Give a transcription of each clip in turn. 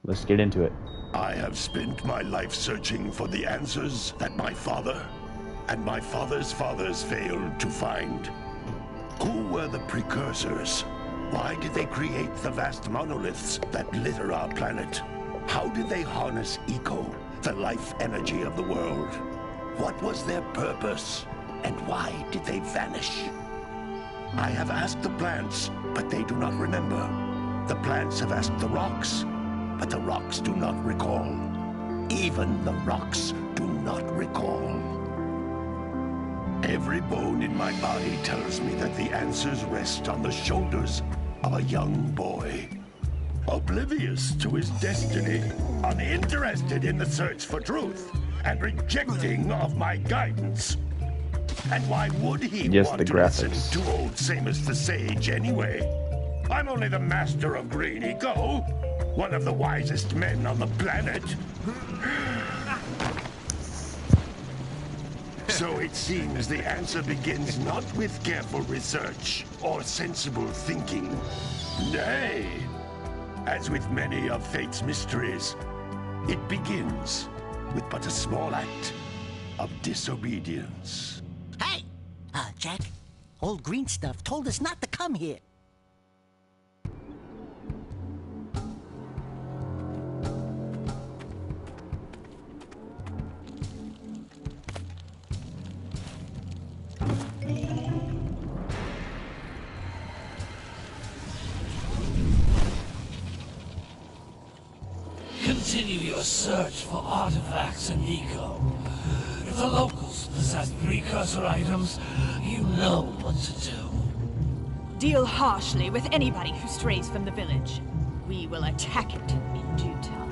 Let's get into it. I have spent my life searching for the answers that my father and my father's fathers failed to find. Who were the precursors? Why did they create the vast monoliths that litter our planet? How did they harness eco, the life energy of the world? What was their purpose? And why did they vanish? I have asked the plants, but they do not remember. The plants have asked the rocks, but the rocks do not recall. Even the rocks do not recall. Every bone in my body tells me that the answers rest on the shoulders of a young boy. Oblivious to his destiny, uninterested in the search for truth, and rejecting of my guidance. And why would he want to listen to old Samus the Sage anyway? I'm only the master of green eco, one of the wisest men on the planet. So it seems the answer begins not with careful research or sensible thinking. Nay, as with many of fate's mysteries, it begins with but a small act of disobedience. Hey! Jack, old green stuff told us not to come here. Continue your search for artifacts and eco. If the locals possess precursor items, you know what to do. Deal harshly with anybody who strays from the village. We will attack it in due time.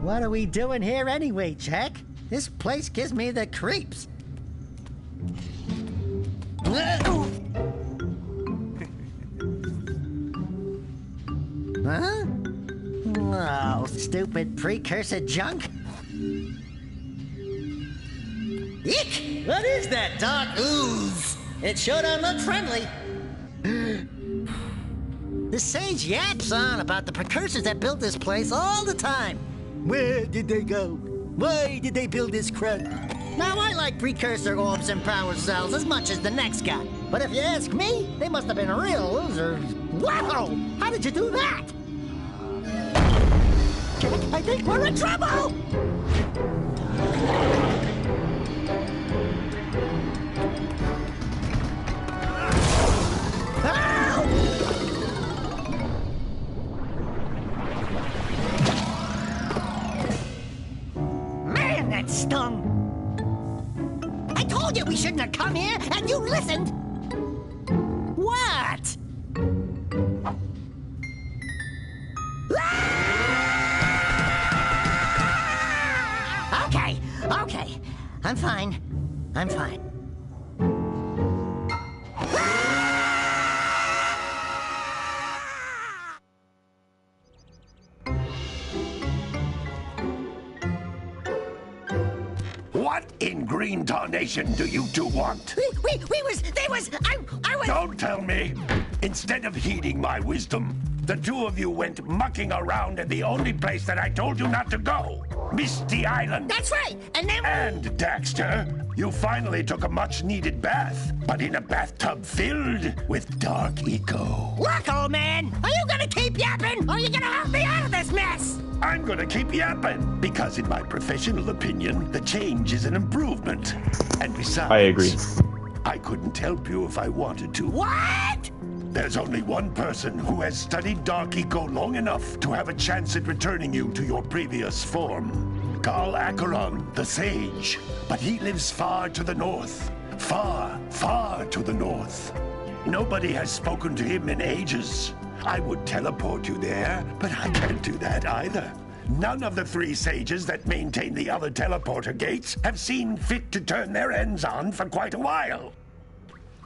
What are we doing here anyway, Jack? This place gives me the creeps. Huh? Oh, stupid precursor junk. Eek! What is that dark ooze? It sure don't look friendly. The sage yaps on about the precursors that built this place all the time. Where did they go? Why did they build this crud? Now, I like precursor orbs and power cells as much as the next guy. But if you ask me, they must have been real losers. Wow! How did you do that? Jack, I think we're in trouble! Man, that stung! I told you we shouldn't have come here, and you listened! What? Okay. I'm fine. What in green tarnation do you two want? I was... Don't tell me! Instead of heeding my wisdom, the two of you went mucking around in the only place that I told you not to go. Misty Island. That's right, and then... And, Daxter, you finally took a much-needed bath, but in a bathtub filled with dark eco. Look, old man, are you gonna keep yapping, or are you gonna help me out of this mess? I'm gonna keep yapping, because in my professional opinion, the change is an improvement. And besides... I agree. I couldn't help you if I wanted to. What? There's only one person who has studied Dark Eco long enough to have a chance at returning you to your previous form. Carl Acheron, the Sage. But he lives far to the north. Far, far to the north. Nobody has spoken to him in ages. I would teleport you there, but I can't do that either. None of the three sages that maintain the other teleporter gates have seen fit to turn their ends on for quite a while.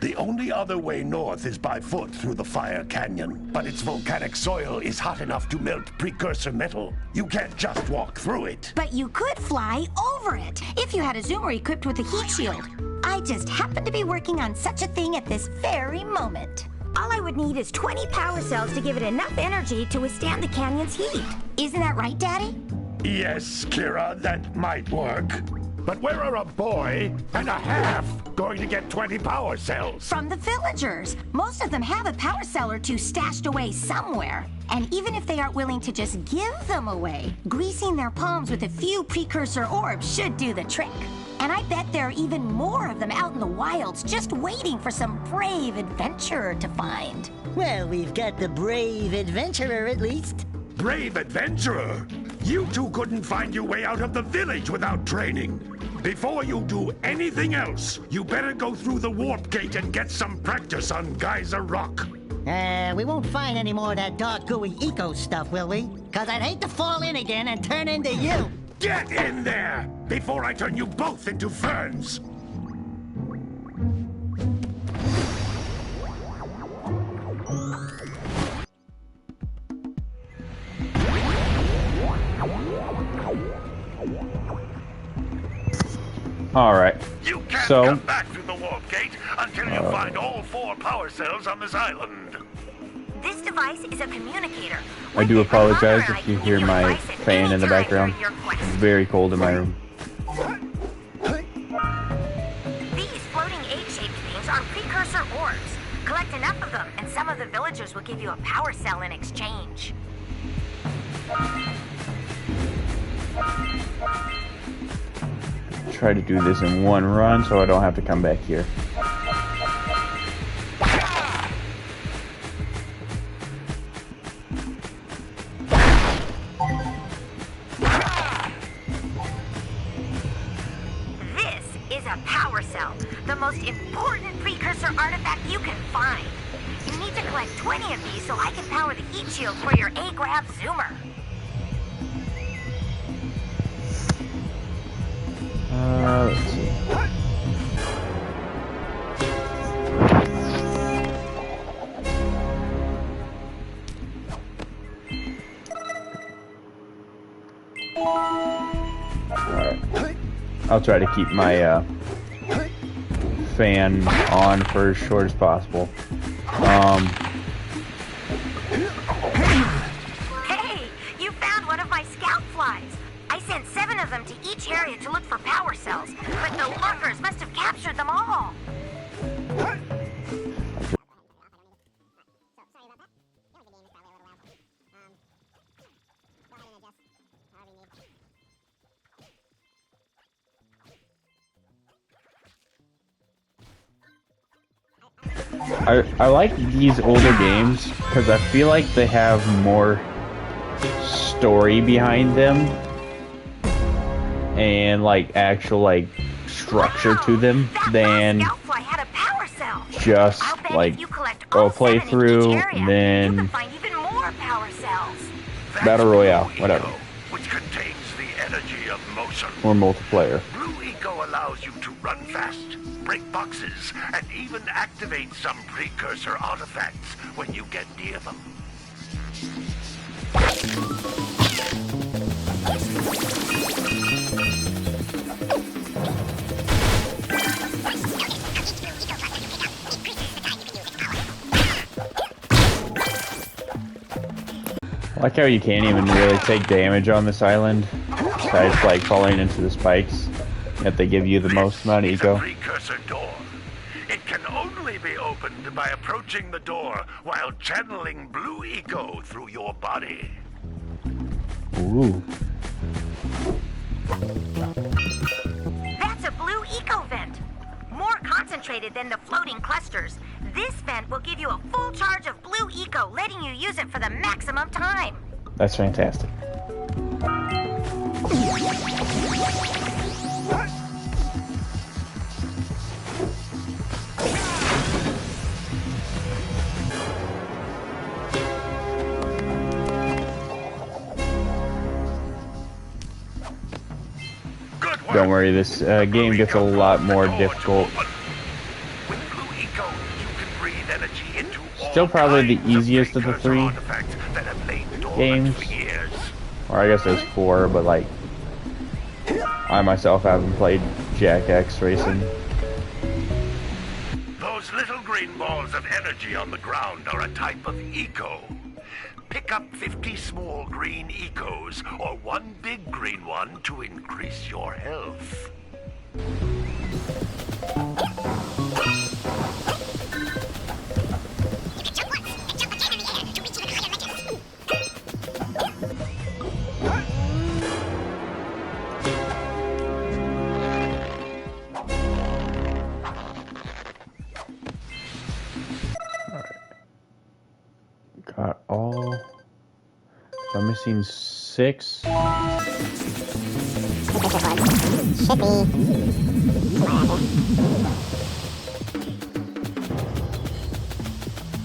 The only other way north is by foot through the Fire Canyon, but its volcanic soil is hot enough to melt precursor metal. You can't just walk through it. But you could fly over it if you had a zoomer equipped with a heat shield. I just happen to be working on such a thing at this very moment. All I would need is 20 power cells to give it enough energy to withstand the canyon's heat. Isn't that right, Daddy? Yes, Kira, that might work. But where are a boy and a half going to get 20 power cells? From the villagers. Most of them have a power cell or two stashed away somewhere. And even if they aren't willing to just give them away, greasing their palms with a few precursor orbs should do the trick. And I bet there are even more of them out in the wilds just waiting for some brave adventurer to find. Well, we've got the brave adventurer at least. Brave adventurer? You two couldn't find your way out of the village without training. Before you do anything else, you better go through the warp gate and get some practice on Geyser Rock. We won't find any more of that dark gooey eco stuff, will we? 'Cause I'd hate to fall in again and turn into you. Get in there before I turn you both into ferns. Alright. You can't So come back through the warp gate until you find all 4 power cells on this island. This device is a communicator. I do apologize if you hear my fan in the background. It's very cold in my room. These floating egg-shaped things are precursor orbs. Collect enough of them, and some of the villagers will give you a power cell in exchange. Try to do this in one run so I don't have to come back here. This is a power cell, the most important precursor artifact you can find. You need to collect 20 of these so I can power the heat shield for your A-Grab zoomer. Let's see. Alright. I'll try to keep my fan on for as short as possible. Hey, you found one of my scout flies. I sent 7 of them to each area to look for power cells, but the lurkers must have captured them all. I like these older games because I feel like they have more story behind them and like actual like structure to them than just like go play through then battle royale, whatever, which contains the energy of motion. or multiplayer. Blue Eco allows you to run fast, break boxes, and even activate some precursor artifacts when you get near them. I like how you can't even really take damage on this island, besides like falling into the spikes, yet they give you the most amount of eco. Precursor door. It can only be opened by approaching the door while channeling blue eco through your body. Ooh. That's a blue eco vent. More concentrated than the floating clusters. This vent will give you a full charge of blue eco, letting you use it for the maximum time. That's fantastic. Good work. Don't worry, this game gets a lot more difficult With blue eco still probably the easiest of the 3 games. Or I guess there's 4, but like, I myself haven't played Jack X Racing. Those little green balls of energy on the ground are a type of eco. Pick up 50 small green ecos, or 1 big green one to increase your health. Got all. I'm missing 6. Should be.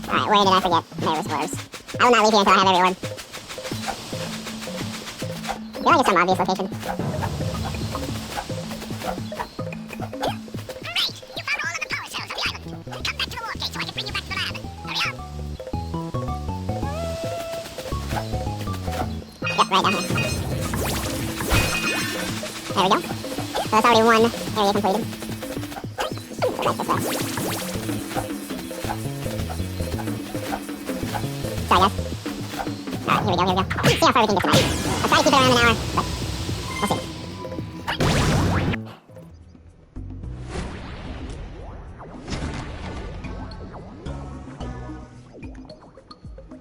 Alright, where did I forget? There was worse. I will not leave here until I have every orb. I feel like it's some obvious location. Yep, right down here. There we go. So that's already 1 area completed. Right this way. Sorry, guys. Alright, here we go. See how far we can get tonight. I'll try to keep it around an hour, but we'll see.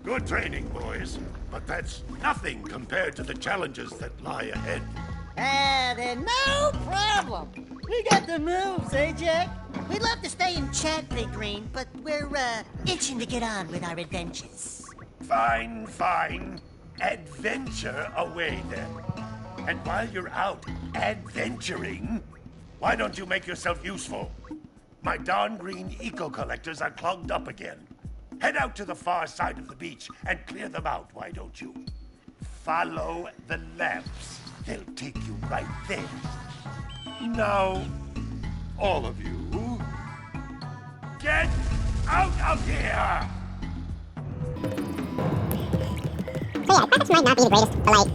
Good training, boys. But that's nothing compared to the challenges that lie ahead. Then no problem. We got the moves, eh, Jack? We'd love to stay and chat, Big Green, but we're, itching to get on with our adventures. Fine, fine. Adventure away, then. And while you're out adventuring, why don't you make yourself useful? My darn green eco-collectors are clogged up again. Head out to the far side of the beach and clear them out, why don't you? Follow the lamps. They'll take you right there. Now, all of you, get out of here! So yeah, graphics might not be the greatest, but like,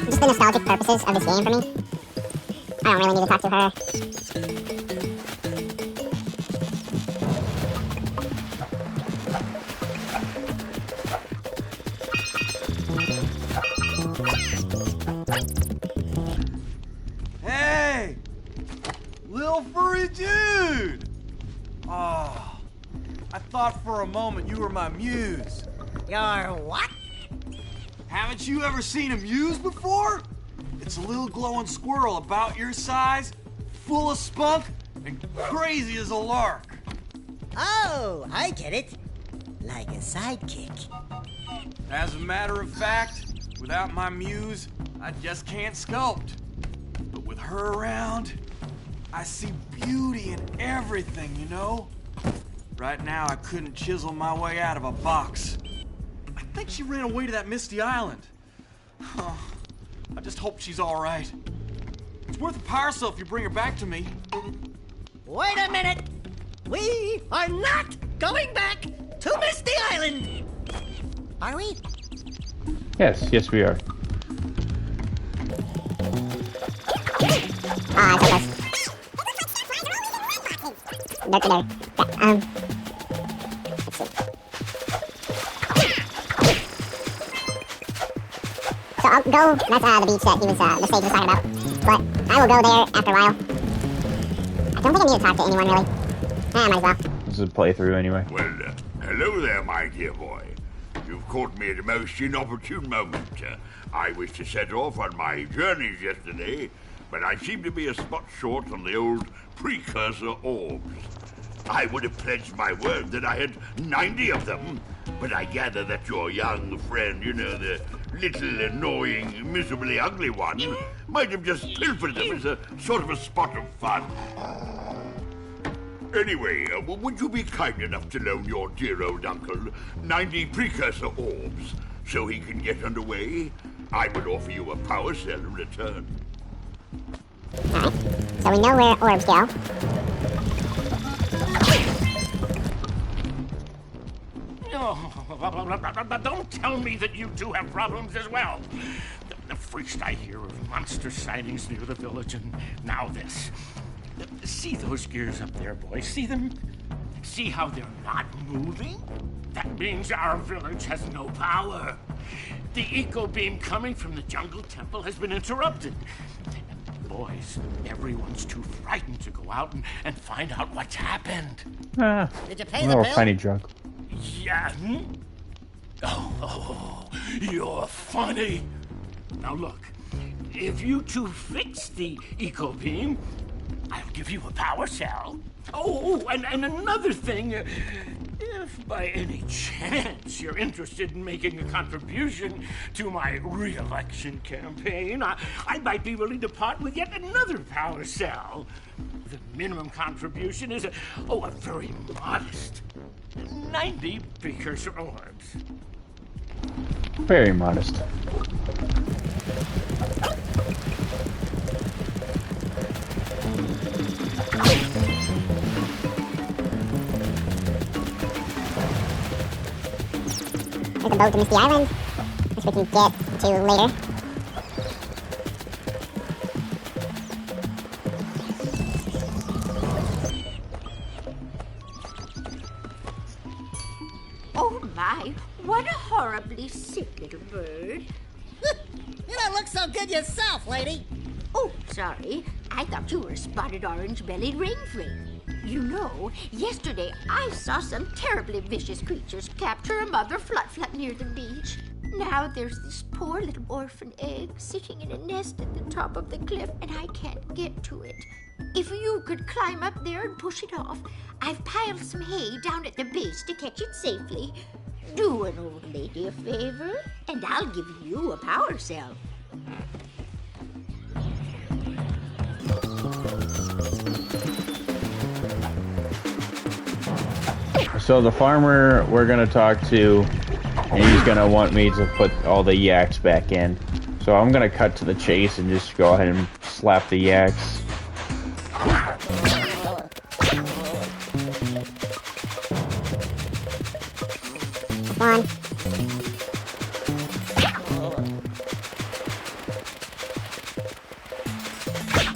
just the nostalgic purposes of this game for me. I don't really need to talk to her. Hey! Little furry dude! Oh, I thought for a moment you were my muse. Your what? Haven't you ever seen a muse before? It's a little glowing squirrel about your size, full of spunk, and crazy as a lark. Oh, I get it. Like a sidekick. As a matter of fact, without my muse, I just can't sculpt. But with her around, I see beauty in everything, you know? Right now, I couldn't chisel my way out of a box. I think she ran away to that misty island. Huh. I just hope she's all right. It's worth a power cell if you bring her back to me. Wait a minute! We are not going back to Misty Island! Are we? Yes, we are. Ah, it's close. Dirty there. Let's see. So I'll go, that's the beach that he was, the stage was talking about. But I will go there after a while. I don't think I need to talk to anyone, really. I might as well. This is a playthrough anyway. Well, hello there, my dear boy. You've caught me at a most inopportune moment. I was to set off on my journeys yesterday, but I seem to be a spot short on the old precursor orbs. I would have pledged my word that I had 90 of them, but I gather that your young friend, you know, the little annoying, miserably ugly one, might have just pilfered them as a sort of a spot of fun. Anyway, would you be kind enough to loan your dear old uncle 90 precursor orbs so he can get underway? I would offer you a power cell in return. Alright, so we know where orbs go. Oh, don't tell me that you two have problems as well. First I hear of monster sightings near the village, and now this. See those gears up there, boys? See them? See how they're not moving? That means our village has no power. The eco beam coming from the jungle temple has been interrupted. Boys, everyone's too frightened to go out and find out what's happened. Did you pay the bill? Tiny drunk. Yeah. Oh, you're funny. Now look, if you two fix the eco beam, I'll give you a power cell. Oh, and another thing, if by any chance you're interested in making a contribution to my re-election campaign, I might be willing to part with yet another power cell. The minimum contribution is a very modest 90 precursor orbs. Very modest. There's a boat to Misty Island, which we can get to later. Oh my, what a horribly sick little bird. You don't look so good yourself, lady. Oh, sorry. I thought you were a spotted orange-bellied rainframe. You know, yesterday I saw some terribly vicious creatures capture a mother flut-flut near the beach. Now there's this poor little orphan egg sitting in a nest at the top of the cliff, and I can't get to it. If you could climb up there and push it off, I've piled some hay down at the base to catch it safely. Do an old lady a favor, and I'll give you a power cell. So the farmer we're gonna talk to, and he's gonna want me to put all the yaks back in. So I'm gonna cut to the chase and just go ahead and slap the yaks. One.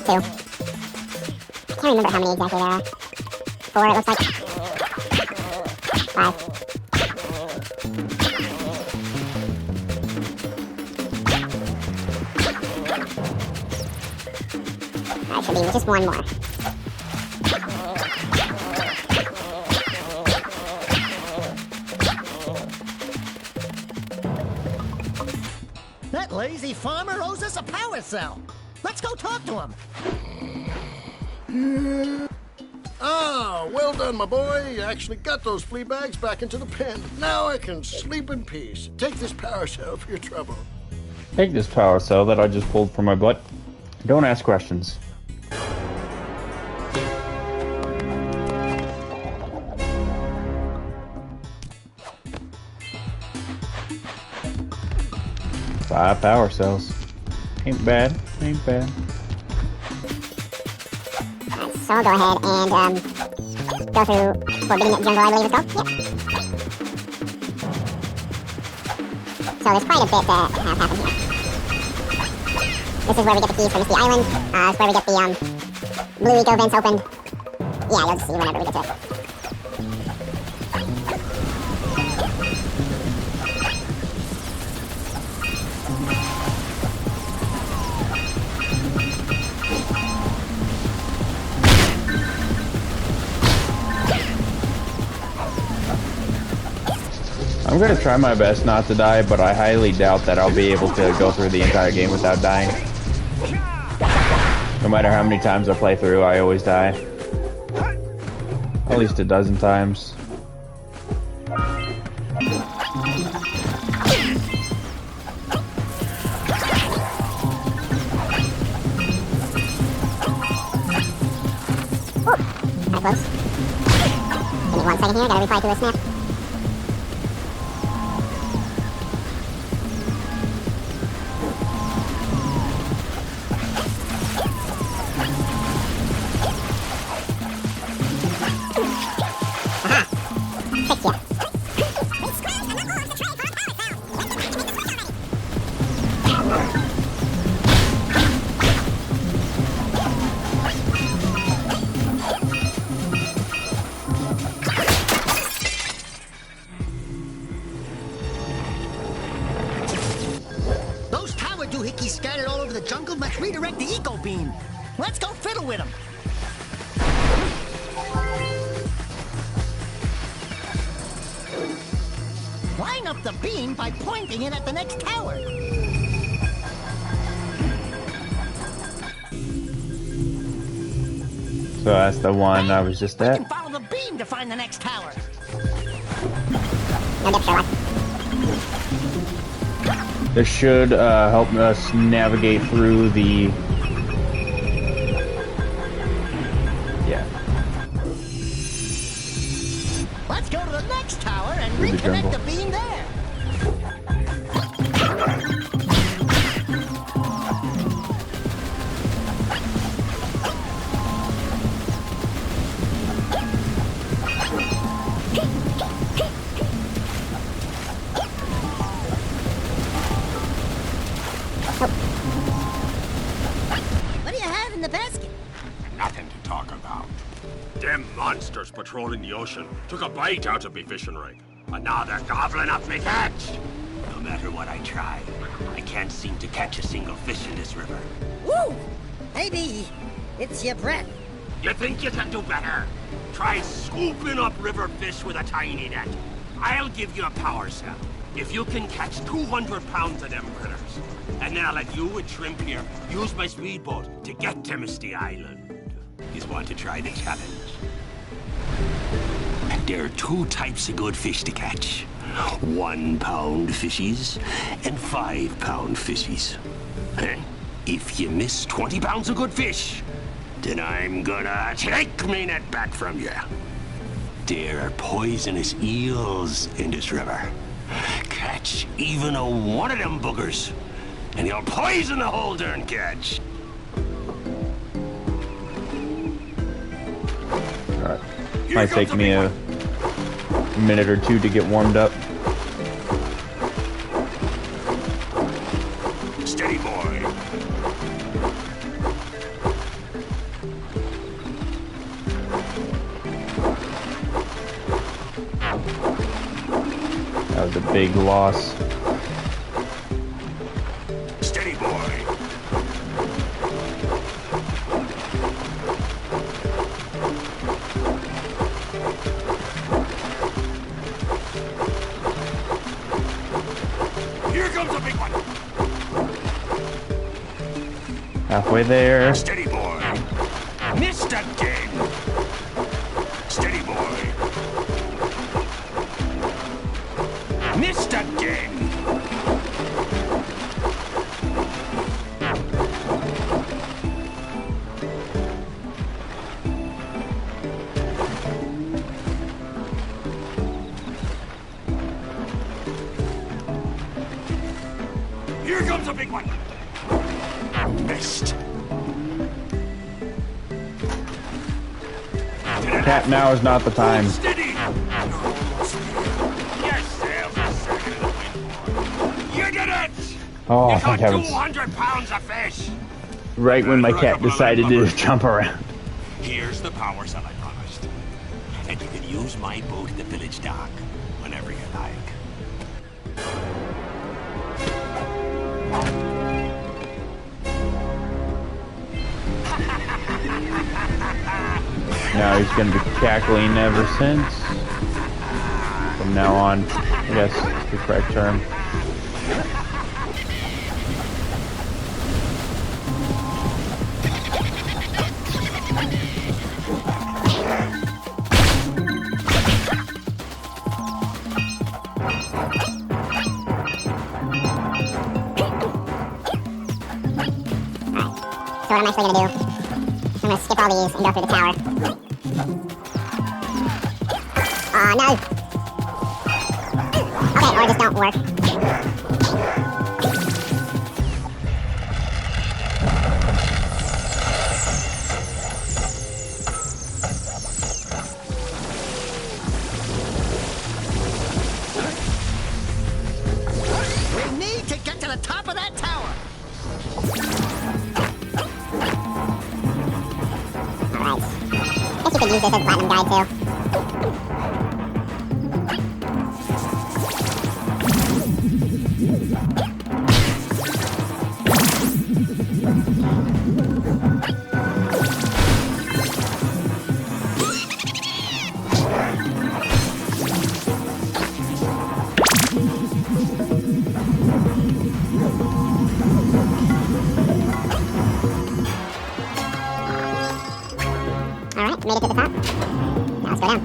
Two. I can't remember how many exactly there are. 4, it looks like. 5. That should be just one more. That lazy farmer owes us a power cell. Let's go talk to him. Ah, well done, my boy. You actually got those flea bags back into the pen. Now I can sleep in peace. Take this power cell for your trouble. Take this power cell that I just pulled from my butt. Don't ask questions. Five power cells. Ain't bad. Ain't bad. So I'll go ahead and go through Forbidden Jungle, I believe it's called. Yep. So there's quite a bit that have happened here. This is where we get the keys for Misty Island. This is where we get the blue eco vents opened. Yeah, you'll just see whenever we get to it. I'm gonna try my best not to die, but I highly doubt that I'll be able to go through the entire game without dying. No matter how many times I play through, I always die. At least a dozen times. Oh, that close. Give me 1 second here, gotta reply to a snap. redirect the eco beam. Let's go fiddle with him. Line up the beam by pointing it at the next tower. So that's the one I was just We at. can follow the beam to find the next tower. This should help us navigate through the... Yeah. Let's go to the next tower and Through the reconnect jungle. the beam there. What do you have in the basket? Nothing to talk about. Them monsters patrolling the ocean took a bite out of me fishing rig. And now they're gobbling up me catch. No matter what I try, I can't seem to catch a single fish in this river. Woo! Maybe it's your breath. You think you can do better? Try scooping up river fish with a tiny net. I'll give you a power cell if you can catch 200 pounds of them critters. And then I'll let you and Shrimp here use my speedboat to get to Misty Island. You want to try the challenge? There are two types of good fish to catch. 1 pound fishies and 5 pound fishies. Eh? If you miss 20 pounds of good fish, then I'm gonna take me net back from you. There are poisonous eels in this river. Catch even a one of them boogers, and you'll poison the whole darn catch. Alright. Might take me a minute or two to get warmed up. Steady, boy. That was a big loss. Steady, boy. Here comes a big one. Halfway there. Steady, boy. Missed again. Steady, boy. Missed again. Here comes a big one. Missed. Cat, now is not the time. Steady. Your sails are second in the wind. You did it. Oh, You thank caught heavens. 200 pounds of fish. Right when my cat decided to jump around. Here's the power cell I promised. And you can use my boat at the village dock whenever you like. Now he's gonna be cackling ever since. From now on, I guess is the correct term. So what I'm actually gonna do, I'm gonna skip all these and go through the tower. Oh no! Okay, or just don't work. We need to get to the top of that tower. Nice. Guess you could use this as a platinum guide too. Alright, made it to the top. Now let's go down.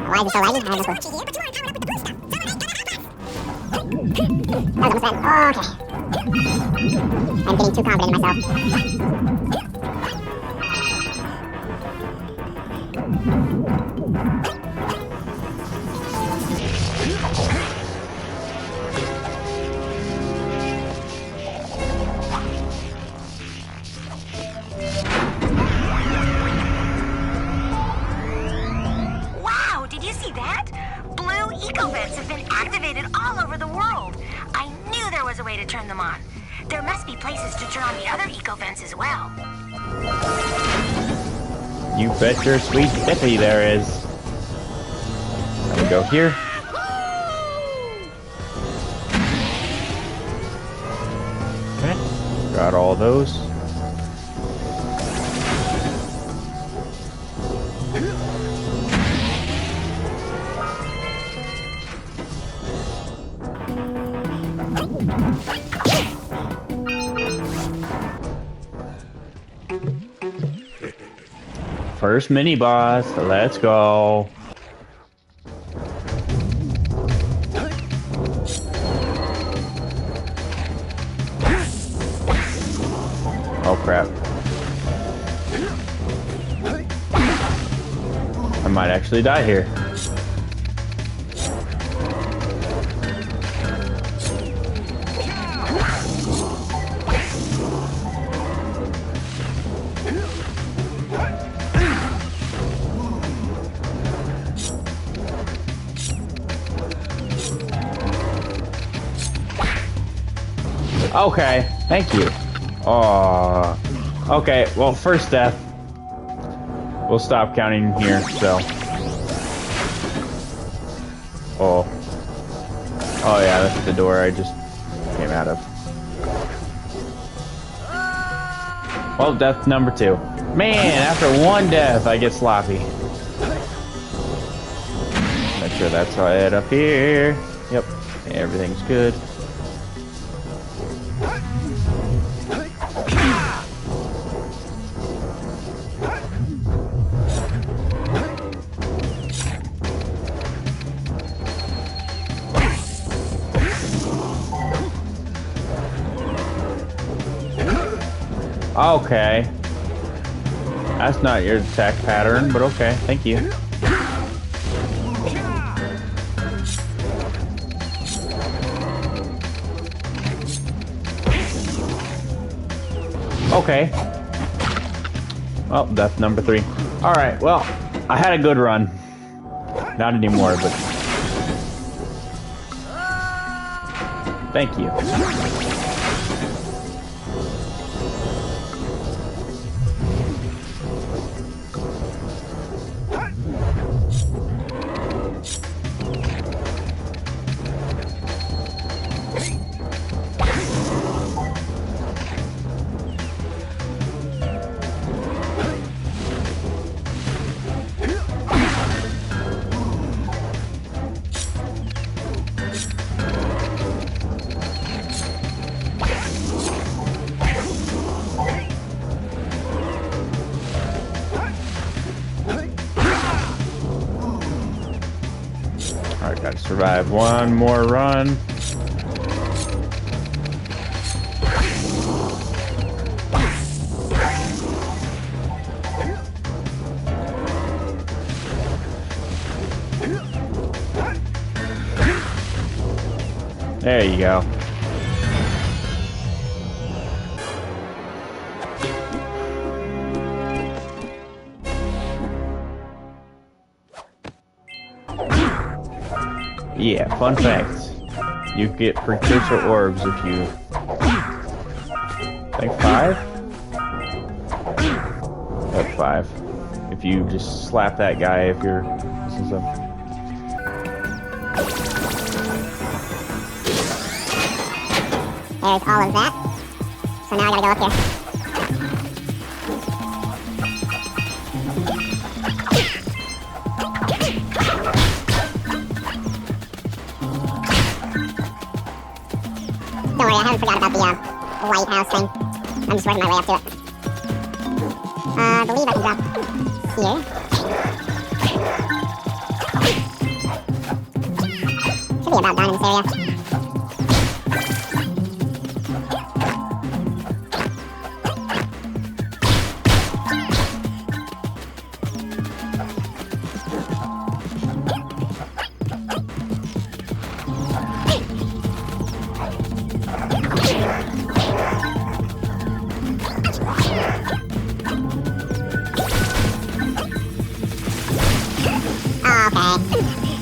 Why is it so laggy? I have no clue. That was almost bad. Oh, okay. I'm getting too confident in myself. Wow, did you see that? Blue eco-vents have been activated all over the world. I knew there was a way to turn them on. There must be places to turn on the other eco-vents as well. You bet your sweet dippy there is. I'm gonna go here. Okay, got all those. First mini boss, let's go. Oh crap. I might actually die here. Okay, thank you. Oh, okay, well, first death. We'll stop counting here, so. Oh. Oh yeah, that's the door I just came out of. Well, death number 2. Man, after one death, I get sloppy. Make sure that's it up here. Yep, everything's good. Okay. That's not your attack pattern, but okay, thank you. Okay. Well, death number 3. Alright, well, I had a good run. Not anymore, but... Thank you. Alright, gotta survive one more run. There you go. Yeah, fun fact. You get precursor orbs if you... I think 5? That's 5. If you just slap that guy if you're... This is a... There's all of that. So now I gotta go up here. Don't worry, I haven't forgot about the lighthouse thing. I'm just working my way up to it. I believe I can drop here. Should be about done in this area.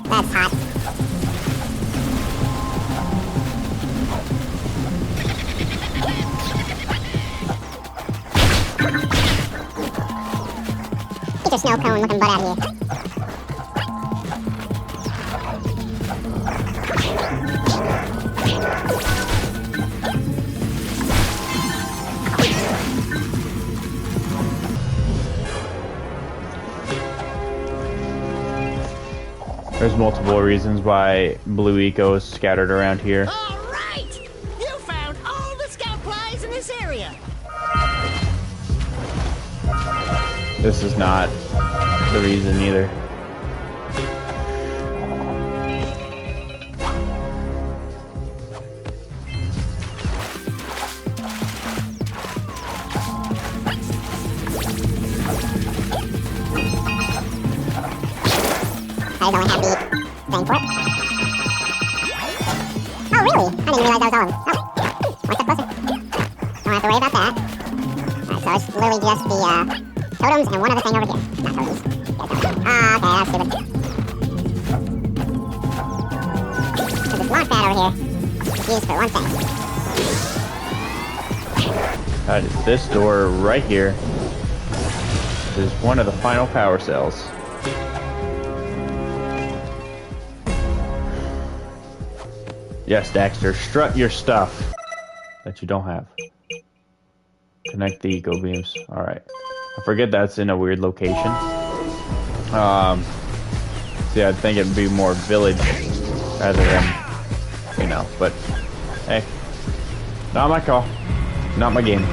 That's hot. Get your snow cone looking butt out of here. There's multiple reasons why blue eco is scattered around here. All right! You found all the scout supplies in this area. This is not the reason either. I don't have the thing for it. Oh, really? I didn't realize that was all of them. Oh, one step closer. Don't have to worry about that. Alright, so it's literally just the totems and one other thing over here. Not totems. Ah, okay, that's stupid. So this launch pad over here is used for one thing. This door right here is one of the final power cells. Yes, Daxter, strut your stuff that you don't have. Connect the eco beams. Alright. I forget that's in a weird location. See, I think it'd be more village rather than, you know, but hey. Not my call. Not my game.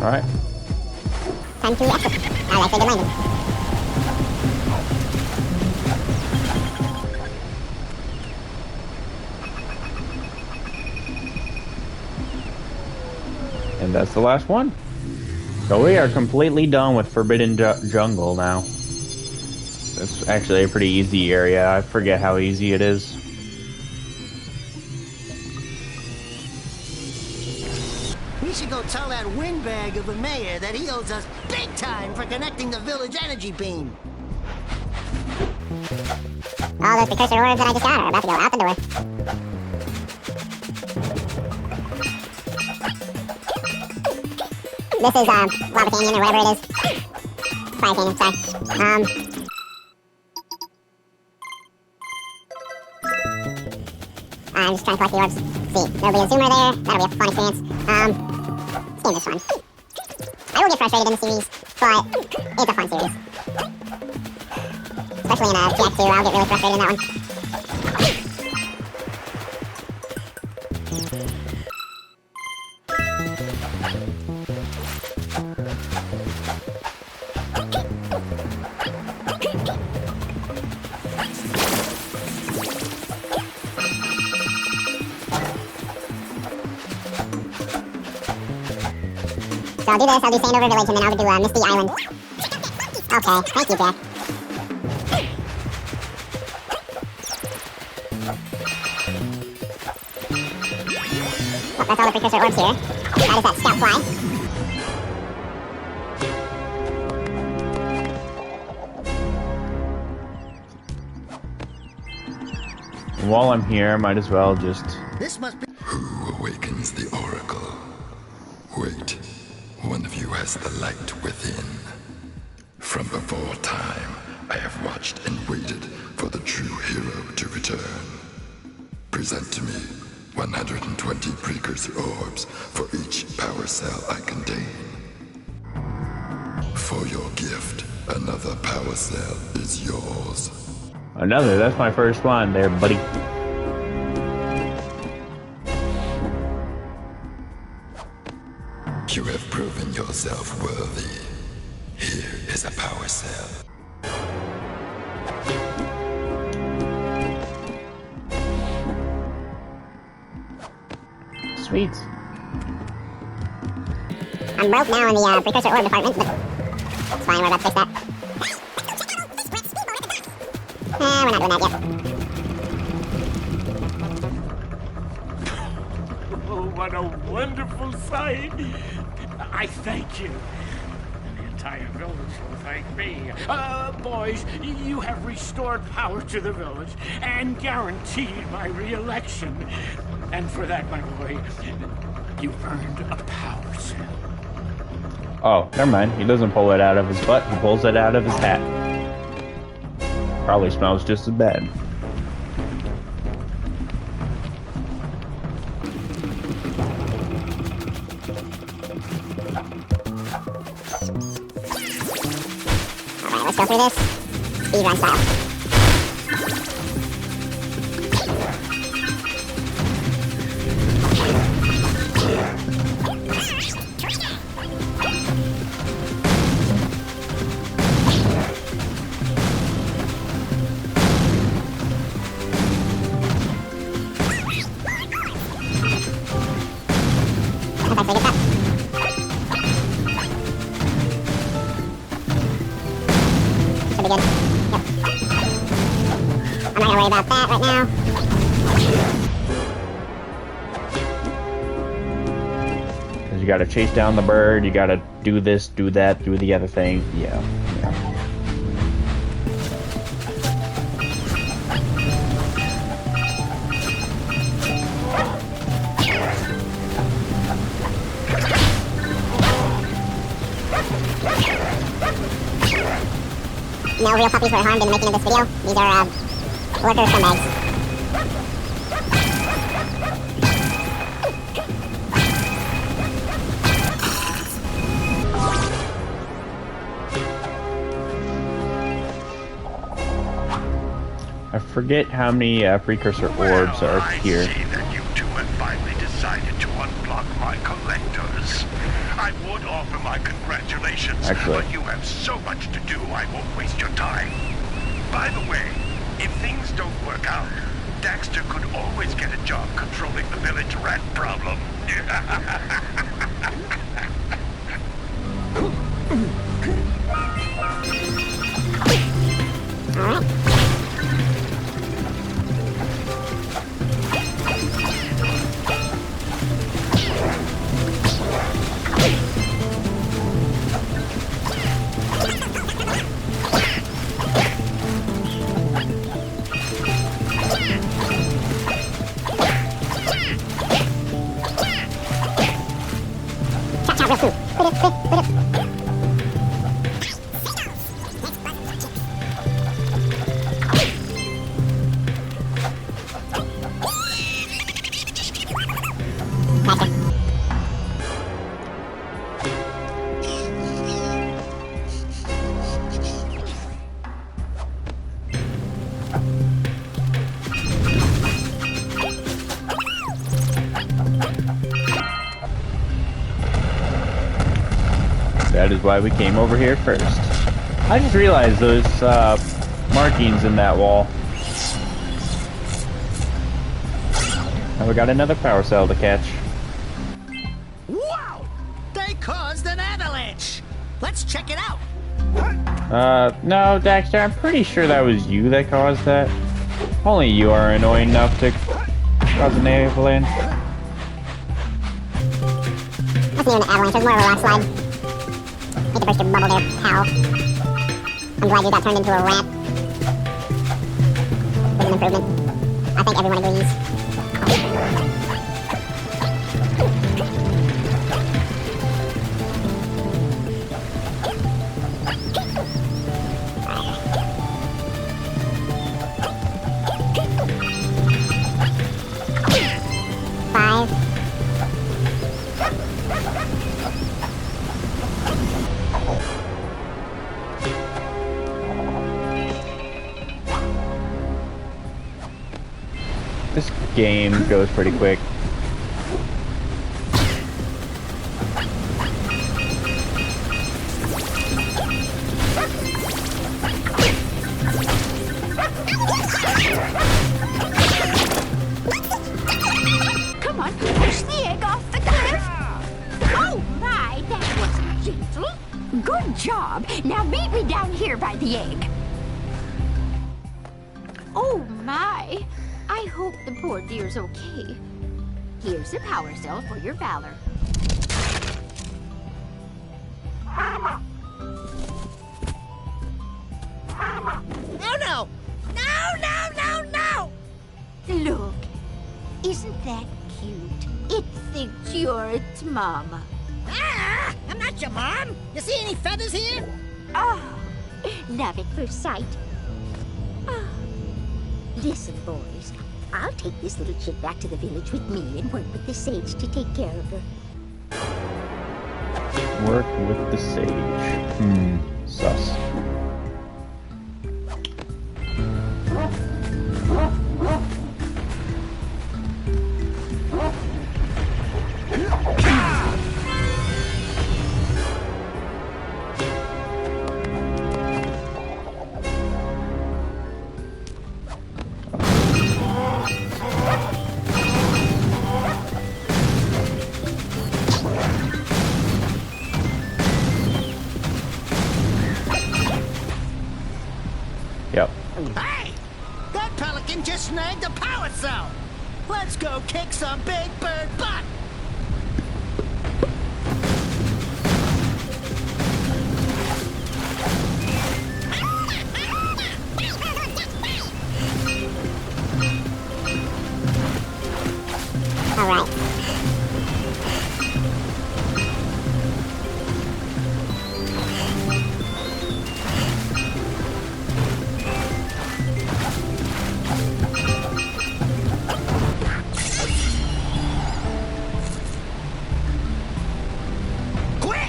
Alright. Time to exit. I like the good landing. And that's the last one. So we are completely done with Forbidden Jungle now. It's actually a pretty easy area. I forget how easy it is. We should go tell that windbag of a mayor that he owes us big time for connecting the village energy beam. All those precursor orbs that I just got are about to go out the door. This is Lava Canyon or whatever it is. Fire Canyon, sorry. I'm just trying to collect the orbs. See, there'll be a zoomer there. That'll be a fun experience. This game is fun. I will get frustrated in the series, but it's a fun series. Especially in GX2, I'll get really frustrated in that one. So I'll do this, I'll do Sandover Village, and then I'll do Misty Island. Okay, thank you, Jack. That's all the precursor orbs here. That is that scout fly. While I'm here, I might as well just... This must be... Who awakens the oracle? Wait, one of you has the light within. From before time, I have watched and waited for the true hero to return. Present to me 120 precursor orbs for each power cell I contain. For your gift, another power cell is yours. Another, that's my first one there, buddy. You have proven yourself worthy. Here is a power cell. Sweet. I'm broke now in the precursor orb department, but it's fine, we're about to fix that. We're not doing that yet. Oh, what a wonderful sight! I thank you. The entire village will thank me. Boys, you have restored power to the village and guaranteed my re-election. And for that, my boy, you've earned a power cell. Oh, never mind. He doesn't pull it out of his butt, he pulls it out of his hat. Probably smells just as bad. Alright, let's go through this. Speedrun style. About that right now. Because you gotta chase down the bird, you gotta do this, do that, do the other thing. Yeah. No real puppies were harmed in the making of this video. These are, worker scumbags. I forget how many precursor orbs are here. I see that you two have finally decided to unblock my collectors. I would offer my congratulations, but you have so much to do, I won't waste your time. By the way, if things don't work out, Daxter could always get a job controlling the village rat problem. That is why we came over here first. I just realized those markings in that wall. Now we got another power cell to catch. Wow! They caused an check it out. No, Daxter, I'm pretty sure that was you that caused that. Only you are annoying enough to cause an avalanche. Wasn't even an avalanche, it was more of a rock slide. Hate to burst your bubble there, pal. I'm glad you got turned into a rat. It was an improvement. I think everyone agrees. This game goes pretty quick. Come on, push the egg off the cliff. Oh my, that wasn't gentle. Good job. Now meet me down here by the egg. Oh my. I hope the poor dear's okay. Here's a power cell for your valor. Oh no! No, no, no, no! Look, isn't that cute? It thinks you're its mama. Ah! I'm not your mom! You see any feathers here? Oh, love at first sight. Oh. Listen, boys. I'll take this little chick back to the village with me and work with the sage to take care of her. Work with the sage. Sus. Yep. Hey! That pelican just snagged a power cell! Let's go kick some big bird butt! Alright.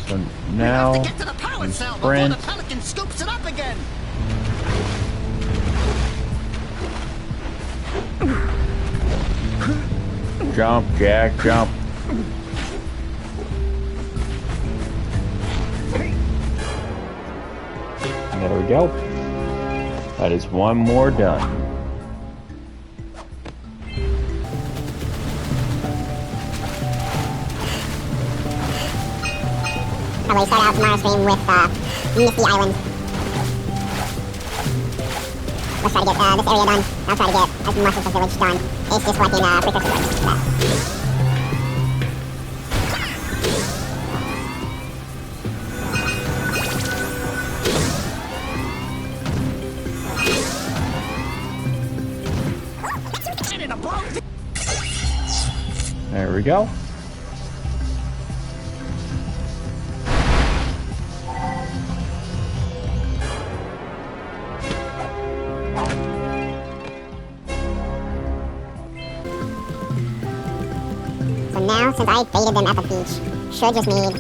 So now, To get to the power cell before sprint. the pelican scoops it up again! Jump, Jack, jump. There we go. That is one more done. Probably start out tomorrow's stream with Misty Island. Let's try to get this area done. I'll try to get as much of the village done. It's just collecting precursor parts. There we go. So now, since I baited them at the beach, should just need...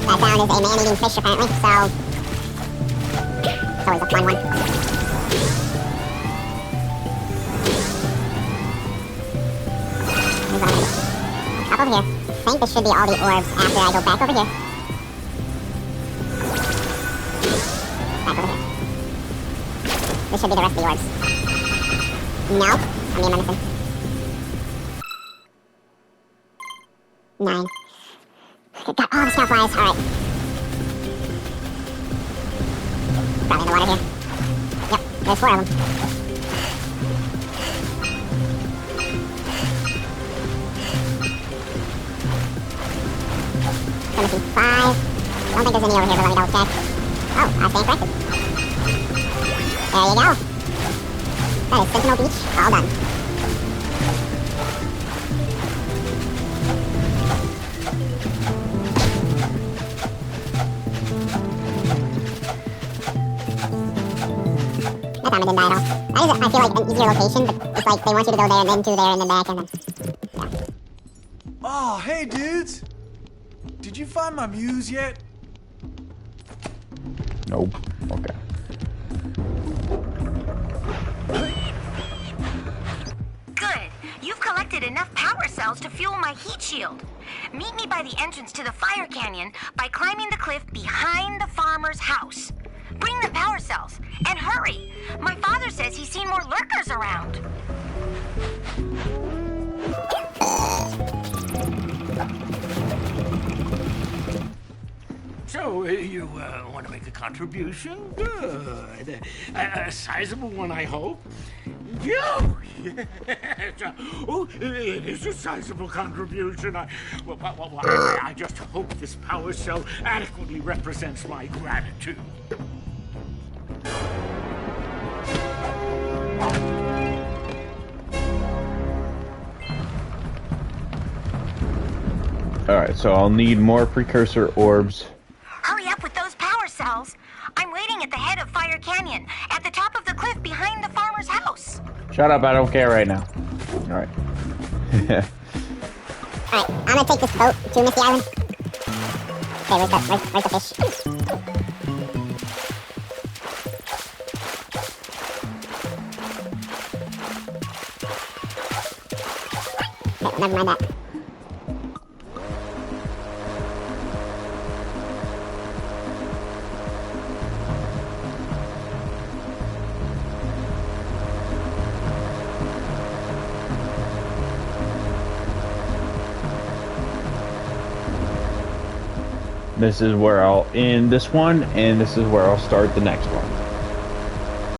That sound is a man-eating fish, apparently, so... It's always a fun one. Up over here. I think this should be all the orbs after I go back over here. Back over here. This should be the rest of the orbs. Nope. How many am I missing? 9. Got all the scout flies. Alright. Probably in the water here. Yep, there's 4 of them. So missing 5. Don't think there's any over here, but let me double check. Oh, I stand corrected. There you go. That is Sentinel Beach, all done. That time I didn't die at all. That is, I feel like, an easier location, but it's like they want you to go there and then to there and then back and then... Yeah. Oh, hey, dudes! Did you find my muse yet? Nope. Okay. Good. You've collected enough power cells to fuel my heat shield. Meet me by the entrance to the fire canyon by climbing the cliff behind the farmer's house. Bring the power cells, and hurry! My father says he's seen more lurkers around. So, you want to make a contribution? Good. A sizable one, I hope. Yes. Oh, it is a sizable contribution. I just hope this power cell adequately represents my gratitude. Alright, so I'll need more precursor orbs. Hurry up with those power cells. I'm waiting at the head of Fire Canyon, at the top of the cliff behind the farmer's house. Shut up, I don't care right now. Alright. Alright, I'm gonna take this boat to Misty Island. Okay, where's the fish? Okay, never mind that. This is where I'll end this one, and this is where I'll start the next one.